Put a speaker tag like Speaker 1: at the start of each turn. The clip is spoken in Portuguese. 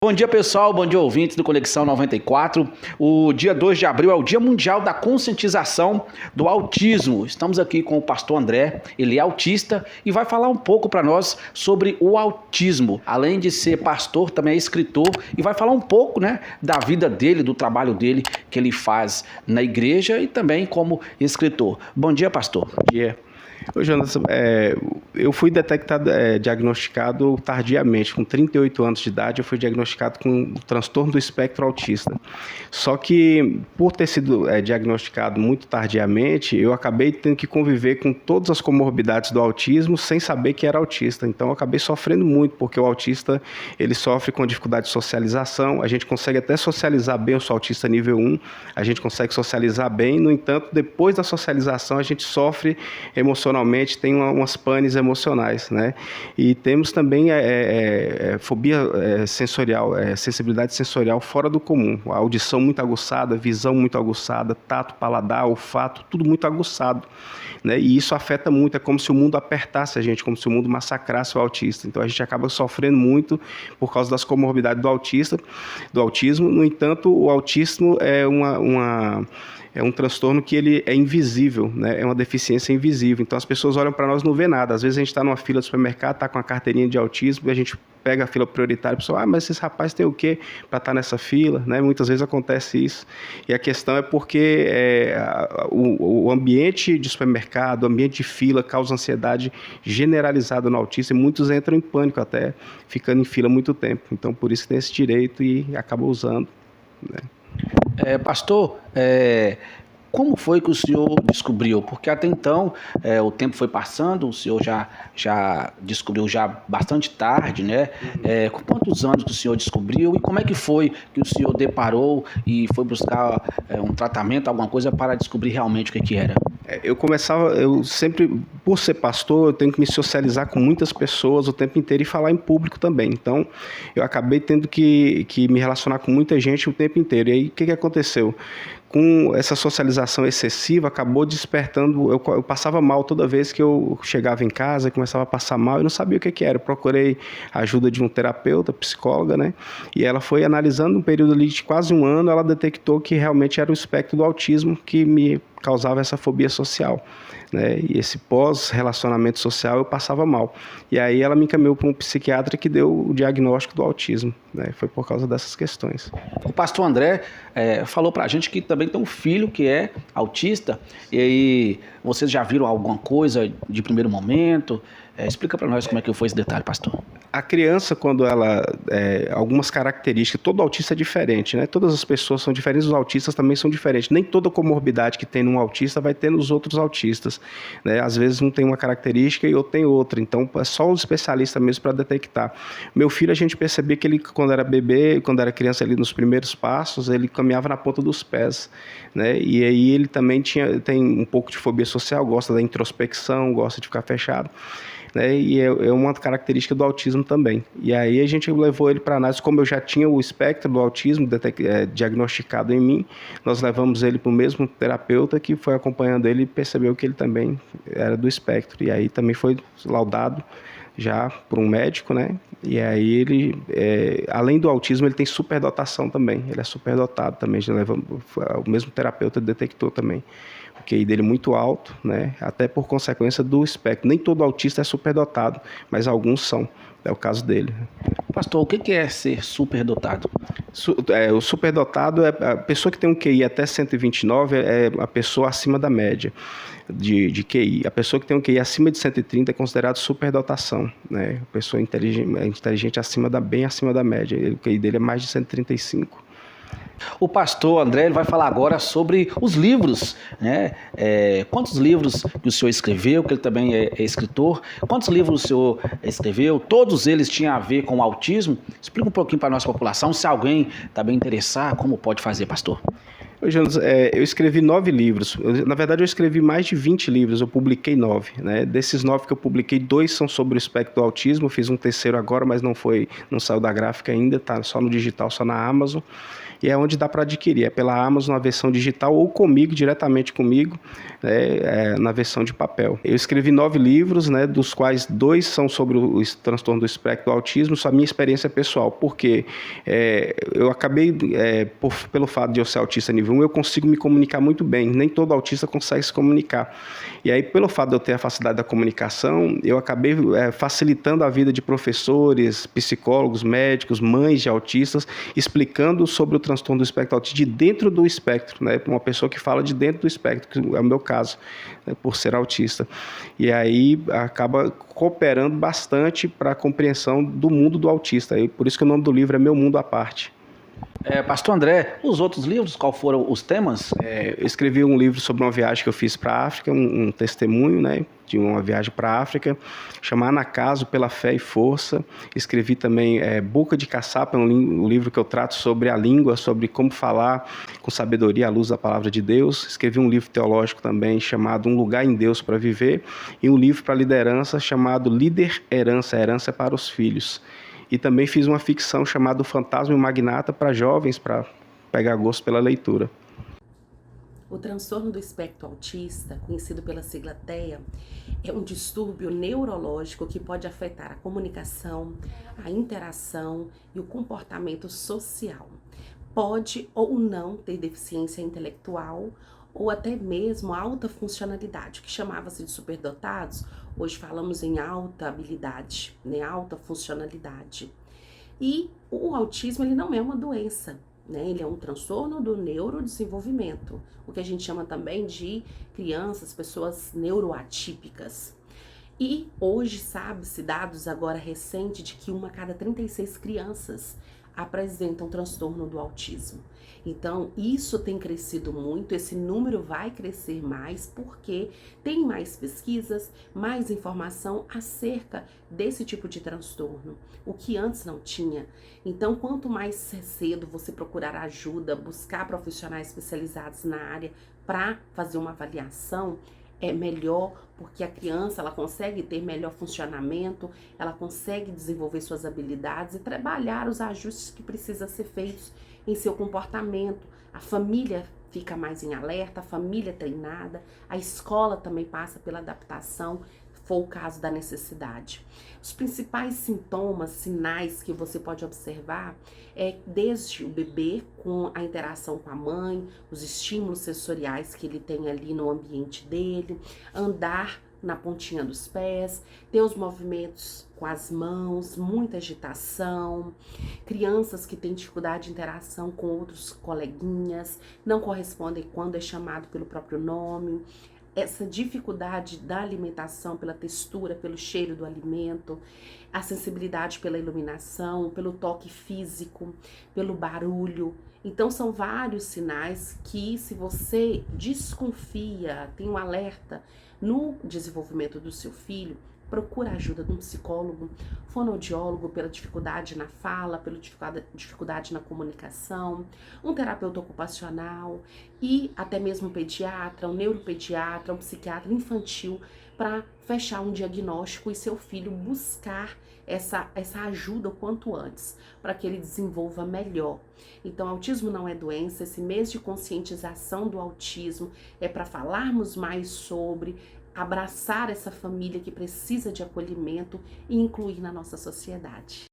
Speaker 1: Bom dia, pessoal, bom dia, ouvintes do Conexão 94. O dia 2 de abril é o Dia Mundial da Conscientização do Autismo. Estamos aqui com o pastor André, ele é autista e vai falar um pouco para nós sobre o autismo. Além de ser pastor, também é escritor e vai falar um pouco, da vida dele, do trabalho dele que ele faz na igreja e também como escritor. Bom dia, pastor.
Speaker 2: Bom dia. Ô, Jonas, eu fui diagnosticado tardiamente, com 38 anos de idade, eu fui diagnosticado com o transtorno do espectro autista. Só que, por ter sido diagnosticado muito tardiamente, eu acabei tendo que conviver com todas as comorbidades do autismo sem saber que era autista. Então, eu acabei sofrendo muito, porque o autista, ele sofre com dificuldade de socialização, a gente consegue até socializar bem, eu sou autista nível 1, a gente consegue socializar bem, no entanto, depois da socialização, a gente sofre emocionalmente, tem umas panes emocionais, né? E temos também fobia sensorial, sensibilidade sensorial fora do comum, a audição muito aguçada, visão muito aguçada, tato, paladar, olfato, tudo muito aguçado, né? E isso afeta muito, é como se o mundo apertasse a gente, como se o mundo massacrasse o autista. Então a gente acaba sofrendo muito por causa das comorbidades do autismo. No entanto, o autismo é um transtorno que ele é invisível, né? É uma deficiência invisível. Então as pessoas olham para nós e não vê nada. Às vezes a gente está numa fila do supermercado, está com a carteirinha de autismo e a gente pega a fila prioritária e a pessoa, mas esse rapaz tem o quê para estar nessa fila, né? Muitas vezes acontece isso. E a questão é porque o ambiente de supermercado, o ambiente de fila causa ansiedade generalizada no autista e muitos entram em pânico até, ficando em fila muito tempo. Então por isso que tem esse direito e acaba usando, né?
Speaker 1: Pastor, como foi que o senhor descobriu? Porque até então o tempo foi passando, o senhor já descobriu já bastante tarde, né? Com quantos anos que o senhor descobriu e como é que foi que o senhor deparou e foi buscar um tratamento, alguma coisa para descobrir realmente o que era?
Speaker 2: Eu sempre, por ser pastor, eu tenho que me socializar com muitas pessoas o tempo inteiro e falar em público também. Então, eu acabei tendo que me relacionar com muita gente o tempo inteiro. E aí, o que aconteceu? Com essa socialização excessiva, acabou despertando, eu passava mal toda vez que eu chegava em casa, começava a passar mal, eu não sabia o que era. Eu procurei a ajuda de um terapeuta, psicóloga, né? E ela foi analisando um período ali de quase um ano, ela detectou que realmente era o espectro do autismo que me causava essa fobia social, né? E esse pós-relacionamento social eu passava mal. E aí ela me encaminhou para um psiquiatra que deu o diagnóstico do autismo, né? Foi por causa dessas questões.
Speaker 1: O pastor André falou para a gente que também tem um filho que é autista, e aí vocês já viram alguma coisa de primeiro momento? Explica para nós como é que foi esse detalhe, pastor.
Speaker 2: A criança, quando ela... algumas características, todo autista é diferente, né? Todas as pessoas são diferentes, os autistas também são diferentes. Nem toda comorbidade que tem num autista vai ter nos outros autistas, né? Às vezes um tem uma característica e outro tem outra. Então, é só os especialistas mesmo para detectar. Meu filho, a gente percebia que ele, quando era bebê, quando era criança, ali nos primeiros passos, ele caminhava na ponta dos pés, né? E aí ele também tem um pouco de fobia social, gosta da introspecção, gosta de ficar fechado, né? E é uma característica do autismo também. E aí a gente levou ele para análise, como eu já tinha o espectro do autismo diagnosticado em mim, nós levamos ele para o mesmo terapeuta que foi acompanhando ele e percebeu que ele também era do espectro. E aí também foi laudado já por um médico, né? E aí ele, além do autismo, ele tem superdotação também. Ele é superdotado também. O mesmo terapeuta detectou também o QI dele muito alto, né? Até por consequência do espectro. Nem todo autista é superdotado, mas alguns são. É o caso dele.
Speaker 1: Pastor, o que é ser superdotado?
Speaker 2: O superdotado é a pessoa que tem um QI até 129, é a pessoa acima da média de QI. A pessoa que tem um QI acima de 130 é considerada superdotação, né? A pessoa inteligente bem acima da média. O QI dele é mais de 135.
Speaker 1: O pastor André ele vai falar agora sobre os livros, né? Quantos livros que o senhor escreveu, que ele também é escritor, quantos livros o senhor escreveu, todos eles tinham a ver com o autismo? Explica um pouquinho para a nossa população, se alguém está bem interessado, como pode fazer, pastor?
Speaker 2: Ô, Jonas, eu escrevi 9 livros. Na verdade, eu escrevi mais de 20 livros, eu publiquei 9. Né? Desses 9 que eu publiquei, 2 são sobre o espectro do autismo. Eu fiz um terceiro agora, mas não saiu da gráfica ainda, está só no digital, só na Amazon. E é onde dá para adquirir, é pela Amazon na versão digital ou comigo, diretamente comigo, né, na versão de papel. Eu escrevi 9 livros, né, dos quais 2 são sobre o transtorno do espectro do autismo, só a minha experiência pessoal, porque eu acabei, pelo fato de eu ser autista nível 1, eu consigo me comunicar muito bem, nem todo autista consegue se comunicar. E aí, pelo fato de eu ter a facilidade da comunicação, eu acabei facilitando a vida de professores, psicólogos, médicos, mães de autistas, explicando sobre o transtorno do espectro autista de dentro do espectro, né? Uma pessoa que fala de dentro do espectro, que é o meu caso, né? Por ser autista. E aí acaba cooperando bastante para a compreensão do mundo do autista. E por isso que o nome do livro é Meu Mundo à Parte.
Speaker 1: Pastor André, os outros livros, qual foram os temas?
Speaker 2: Eu escrevi um livro sobre uma viagem que eu fiz para a África, um testemunho, né, de uma viagem para a África, chama Anacaso pela Fé e Força. Escrevi também Boca de Caçapa, um livro que eu trato sobre a língua, sobre como falar com sabedoria à luz da palavra de Deus. Escrevi um livro teológico também chamado Um Lugar em Deus para Viver, e um livro para liderança chamado Líder Herança, Herança para os Filhos. E também fiz uma ficção chamada O Fantasma e o Magnata para jovens, para pegar gosto pela leitura.
Speaker 3: O transtorno do espectro autista, conhecido pela sigla TEA, é um distúrbio neurológico que pode afetar a comunicação, a interação e o comportamento social. Pode ou não ter deficiência intelectual ou até mesmo alta funcionalidade, que chamava-se de superdotados, hoje falamos em alta habilidade, né, alta funcionalidade. E o autismo, ele não é uma doença, né? Ele é um transtorno do neurodesenvolvimento, o que a gente chama também de crianças, pessoas neuroatípicas. E hoje sabe-se, dados agora recentes, de que 1 a cada 36 crianças apresentam transtorno do autismo. Então, isso tem crescido muito, esse número vai crescer mais porque tem mais pesquisas, mais informação acerca desse tipo de transtorno, o que antes não tinha. Então, quanto mais cedo você procurar ajuda, buscar profissionais especializados na área para fazer uma avaliação, é melhor, porque a criança ela consegue ter melhor funcionamento, ela consegue desenvolver suas habilidades e trabalhar os ajustes que precisam ser feitos em seu comportamento. A família fica mais em alerta, a família treinada, a escola também passa pela adaptação, se for o caso da necessidade. Os principais sintomas, sinais que você pode observar é desde o bebê com a interação com a mãe, os estímulos sensoriais que ele tem ali no ambiente dele, andar na pontinha dos pés, ter os movimentos com as mãos, muita agitação, crianças que têm dificuldade de interação com outros coleguinhas, não correspondem quando é chamado pelo próprio nome, essa dificuldade da alimentação pela textura, pelo cheiro do alimento, a sensibilidade pela iluminação, pelo toque físico, pelo barulho. Então são vários sinais que, se você desconfia, tem um alerta no desenvolvimento do seu filho, procura a ajuda de um psicólogo, fonoaudiólogo pela dificuldade na fala, pela dificuldade na comunicação, um terapeuta ocupacional e até mesmo um pediatra, um neuropediatra, um psiquiatra infantil para fechar um diagnóstico e seu filho buscar essa ajuda o quanto antes, para que ele desenvolva melhor. Então, autismo não é doença, esse mês de conscientização do autismo é para falarmos mais sobre, abraçar essa família que precisa de acolhimento e incluir na nossa sociedade.